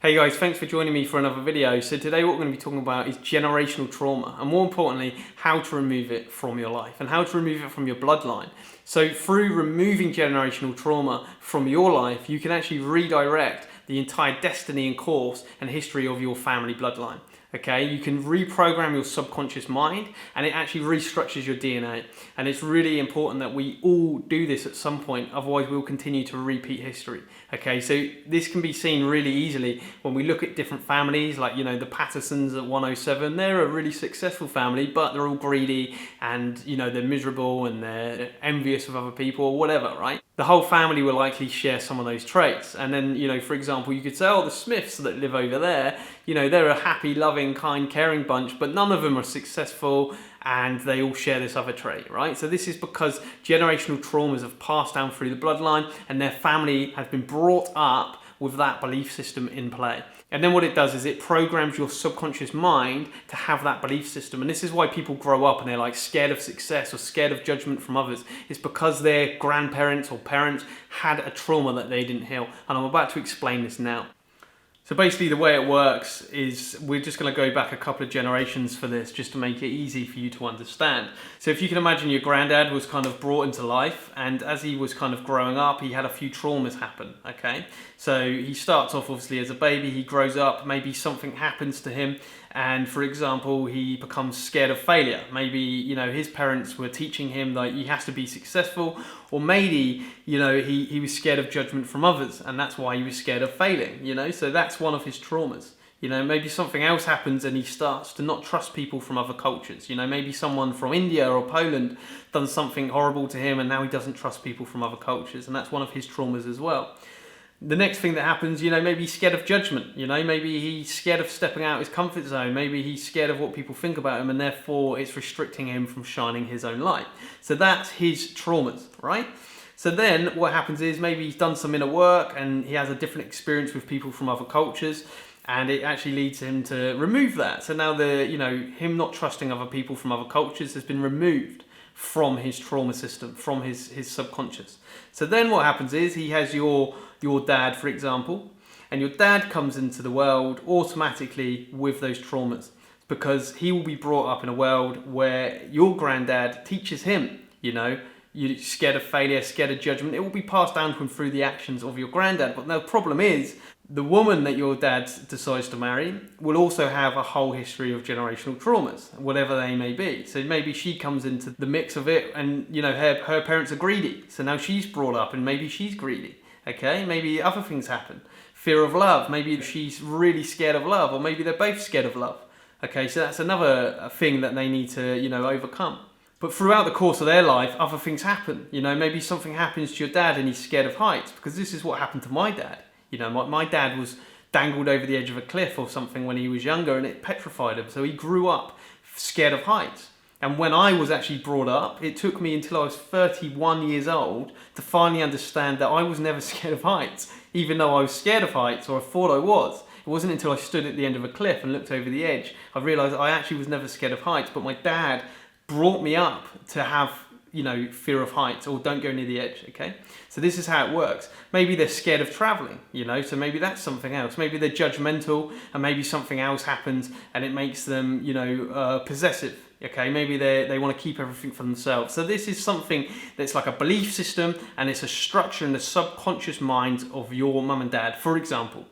Hey guys, thanks for joining me for another video. So today what we're going to be talking about is generational trauma, and more importantly, how to remove it from your life and how to remove it from your bloodline. So through removing generational trauma from your life, you can actually redirect the entire destiny and course and history of your family bloodline. Okay, you can reprogram your subconscious mind and it actually restructures your DNA. And it's really important that we all do this at some point, otherwise we'll continue to repeat history. Okay, so this can be seen really easily when we look at different families, like, the Pattersons at 107. They're a really successful family, but they're all greedy and, they're miserable and they're envious of other people or whatever, right? The whole family will likely share some of those traits. And then, for example, you could say, oh, the Smiths that live over there, they're a happy, loving, kind, caring bunch, but none of them are successful and they all share this other trait, right? So this is because generational traumas have passed down through the bloodline and their family has been brought up with that belief system in play. And then what it does is it programs your subconscious mind to have that belief system. And this is why people grow up and they're like scared of success or scared of judgment from others. It's because their grandparents or parents had a trauma that they didn't heal. And I'm about to explain this now. So basically the way it works is we're just going to go back a couple of generations for this just to make it easy for you to understand. So if you can imagine your granddad was kind of brought into life, and as he was kind of growing up, he had a few traumas happen, okay? So he starts off obviously as a baby, he grows up, maybe something happens to him, and for example, he becomes scared of failure. Maybe, his parents were teaching him that he has to be successful, or maybe, he was scared of judgment from others, and that's why he was scared of failing, so that's one of his traumas. Maybe something else happens and he starts to not trust people from other cultures. Maybe someone from India or Poland done something horrible to him and now he doesn't trust people from other cultures, and that's one of his traumas as well. The next thing that happens, maybe he's scared of judgment, maybe he's scared of stepping out his comfort zone, maybe he's scared of what people think about him and therefore it's restricting him from shining his own light. So that's his traumas, right? So then what happens is maybe he's done some inner work and he has a different experience with people from other cultures, and it actually leads him to remove that. So now him not trusting other people from other cultures has been removed from his trauma system, from his subconscious. So then what happens is he has your dad, for example, and your dad comes into the world automatically with those traumas because he will be brought up in a world where your granddad teaches him, you're scared of failure, scared of judgment. It will be passed down to him through the actions of your granddad. But the problem is, the woman that your dad decides to marry will also have a whole history of generational traumas, whatever they may be. So maybe she comes into the mix of it and, her parents are greedy. So now she's brought up and maybe she's greedy. Okay, maybe other things happen. Fear of love, maybe she's really scared of love, or maybe they're both scared of love. Okay, so that's another thing that they need to, overcome. But throughout the course of their life, other things happen. Maybe something happens to your dad and he's scared of heights, because this is what happened to my dad. My dad was dangled over the edge of a cliff or something when he was younger and it petrified him. So he grew up scared of heights. And when I was actually brought up, it took me until I was 31 years old to finally understand that I was never scared of heights, even though I was scared of heights, or I thought I was. It wasn't until I stood at the end of a cliff and looked over the edge, I realised I actually was never scared of heights, but my dad brought me up to have, fear of heights, or don't go near the edge, okay? So this is how it works. Maybe they're scared of traveling, so maybe that's something else. Maybe they're judgmental and maybe something else happens and it makes them, possessive. Okay, maybe they want to keep everything for themselves. So this is something that's like a belief system, and it's a structure in the subconscious mind of your mum and dad. For example,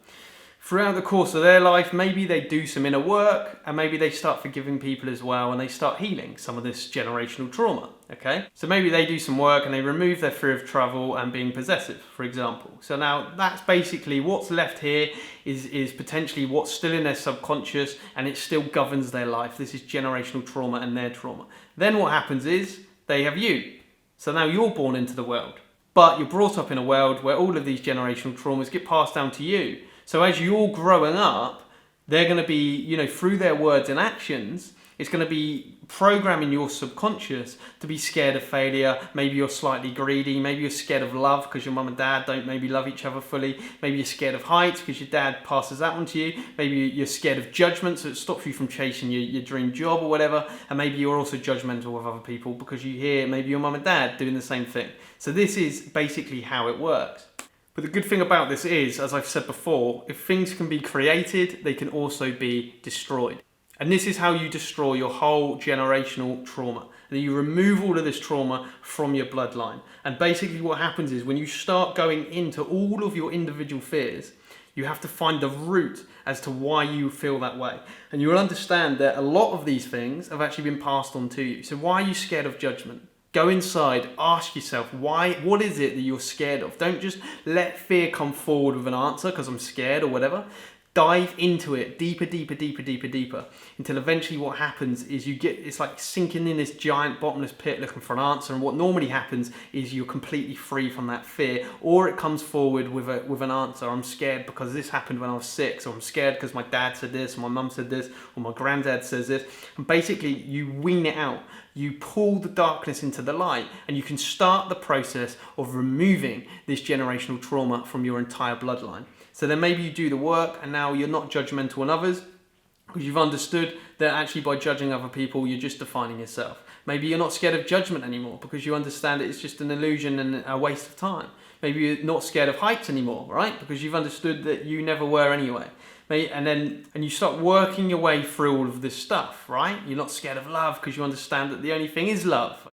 throughout the course of their life, maybe they do some inner work and maybe they start forgiving people as well, and they start healing some of this generational trauma, okay? So maybe they do some work and they remove their fear of travel and being possessive, for example. So now that's basically what's left here is potentially what's still in their subconscious, and it still governs their life. This is generational trauma and their trauma. Then what happens is they have you. So now you're born into the world, but you're brought up in a world where all of these generational traumas get passed down to you. So as you're growing up, they're going to be, through their words and actions, it's going to be programming your subconscious to be scared of failure. Maybe you're slightly greedy. Maybe you're scared of love because your mum and dad don't maybe love each other fully. Maybe you're scared of heights because your dad passes that on to you. Maybe you're scared of judgment, so it stops you from chasing your dream job or whatever. And maybe you're also judgmental with other people because you hear maybe your mum and dad doing the same thing. So this is basically how it works. But the good thing about this is, as I've said before, if things can be created, they can also be destroyed. And this is how you destroy your whole generational trauma. And you remove all of this trauma from your bloodline. And basically what happens is when you start going into all of your individual fears, you have to find the root as to why you feel that way. And you will understand that a lot of these things have actually been passed on to you. So why are you scared of judgment? Go inside, ask yourself, what is it that you're scared of? Don't just let fear come forward with an answer because I'm scared or whatever. Dive into it deeper, deeper, deeper, deeper, deeper, until eventually what happens is it's like sinking in this giant bottomless pit looking for an answer. And what normally happens is you're completely free from that fear, or it comes forward with an answer. I'm scared because this happened when I was 6, or I'm scared because my dad said this, or my mum said this, or my granddad says this. And basically you wean it out. You pull the darkness into the light, and you can start the process of removing this generational trauma from your entire bloodline. So then maybe you do the work and now you're not judgmental on others because you've understood that actually by judging other people, you're just defining yourself. Maybe you're not scared of judgment anymore because you understand that it's just an illusion and a waste of time. Maybe you're not scared of heights anymore, right? Because you've understood that you never were anyway. And you start working your way through all of this stuff, right? You're not scared of love because you understand that the only thing is love.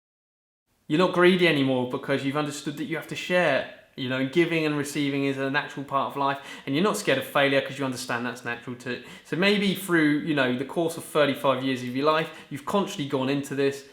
You're not greedy anymore because you've understood that you have to share. Giving and receiving is a natural part of life, and you're not scared of failure because you understand that's natural too. So maybe through, the course of 35 years of your life, you've consciously gone into this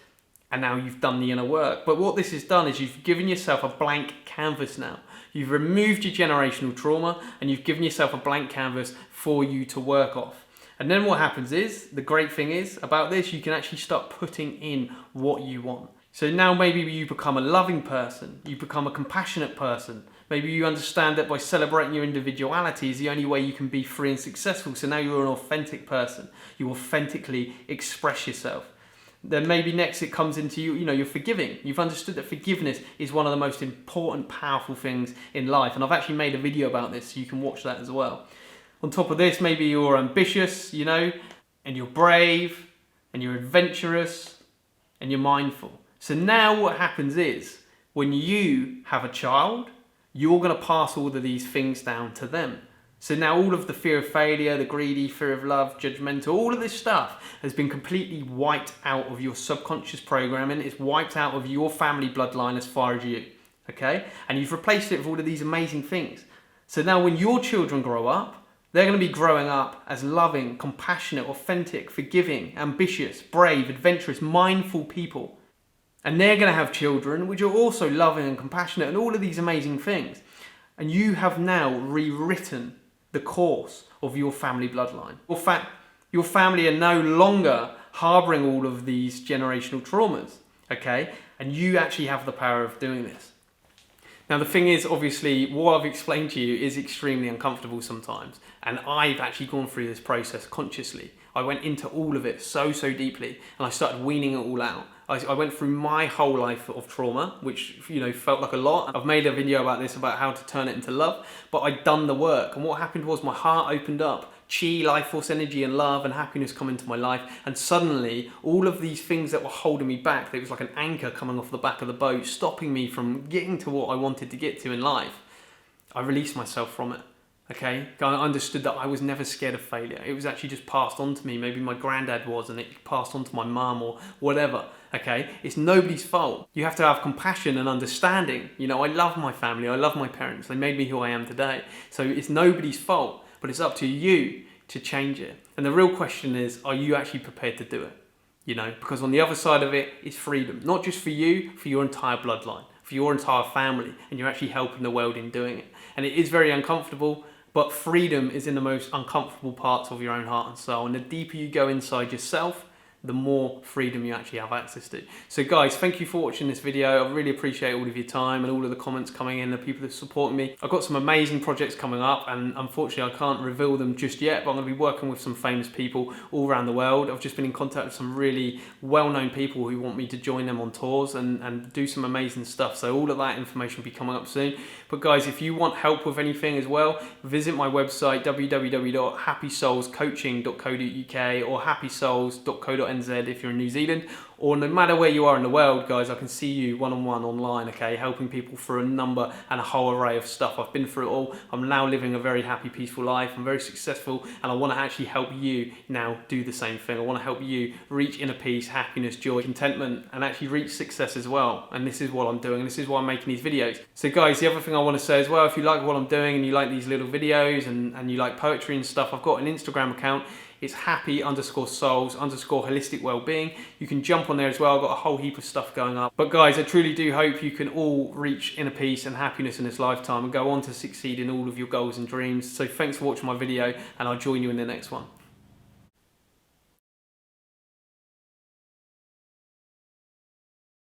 and now you've done the inner work. But what this has done is you've given yourself a blank canvas now. You've removed your generational trauma and you've given yourself a blank canvas for you to work off. And then what happens is, the great thing is about this, you can actually start putting in what you want. So now maybe you become a loving person, you become a compassionate person. Maybe you understand that by celebrating your individuality is the only way you can be free and successful. So now you're an authentic person. You authentically express yourself. Then maybe next it comes into you're forgiving. You've understood that forgiveness is one of the most important, powerful things in life. And I've actually made a video about this, so you can watch that as well. On top of this, maybe you're ambitious, and you're brave, and you're adventurous, and you're mindful. So now what happens is, when you have a child, you're going to pass all of these things down to them. So now all of the fear of failure, the greedy, fear of love, judgmental, all of this stuff has been completely wiped out of your subconscious programming. It's wiped out of your family bloodline as far as you, okay? And you've replaced it with all of these amazing things. So now when your children grow up, they're going to be growing up as loving, compassionate, authentic, forgiving, ambitious, brave, adventurous, mindful people. And they're going to have children which are also loving and compassionate and all of these amazing things. And you have now rewritten the course of your family bloodline. Your family are no longer harboring all of these generational traumas, okay? And you actually have the power of doing this. Now the thing is, obviously, what I've explained to you is extremely uncomfortable sometimes. And I've actually gone through this process consciously. I went into all of it so deeply, and I started weaning it all out. I went through my whole life of trauma, which felt like a lot. I've made a video about this, about how to turn it into love, but I'd done the work. And what happened was my heart opened up. Chi, life force energy and love and happiness come into my life, and suddenly all of these things that were holding me back, it was like an anchor coming off the back of the boat, stopping me from getting to what I wanted to get to in life. I released myself from it. Okay, I understood that I was never scared of failure. It was actually just passed on to me. Maybe my granddad was, and it passed on to my mum or whatever. Okay, it's nobody's fault. You have to have compassion and understanding. I love my family. I love my parents. They made me who I am today. So it's nobody's fault, but it's up to you to change it. And the real question is, are you actually prepared to do it? Because on the other side of it is freedom, not just for you, for your entire bloodline, for your entire family, and you're actually helping the world in doing it. And it is very uncomfortable. But freedom is in the most uncomfortable parts of your own heart and soul. And the deeper you go inside yourself, the more freedom you actually have access to. So guys, thank you for watching this video. I really appreciate all of your time and all of the comments coming in, the people that are supporting me. I've got some amazing projects coming up, and unfortunately I can't reveal them just yet, but I'm going to be working with some famous people all around the world. I've just been in contact with some really well-known people who want me to join them on tours and do some amazing stuff. So all of that information will be coming up soon. But guys, if you want help with anything as well, visit my website www.happysoulscoaching.co.uk or happysouls.co.uk. .nz if you're in New Zealand, or no matter where you are in the world, guys, I can see you one-on-one online, okay, helping people through a number and a whole array of stuff. I've been through it all. I'm now living a very happy, peaceful life. I'm very successful, and I want to actually help you now do the same thing. I want to help you reach inner peace, happiness, joy, contentment, and actually reach success as well. And this is what I'm doing. This is why I'm making these videos. So guys, the other thing I want to say as well, if you like what I'm doing and you like these little videos and you like poetry and stuff, I've got an Instagram account. It's happy_souls_holistic wellbeing. You can jump on there as well. I've got a whole heap of stuff going up. But guys, I truly do hope you can all reach inner peace and happiness in this lifetime and go on to succeed in all of your goals and dreams. So thanks for watching my video, and I'll join you in the next one.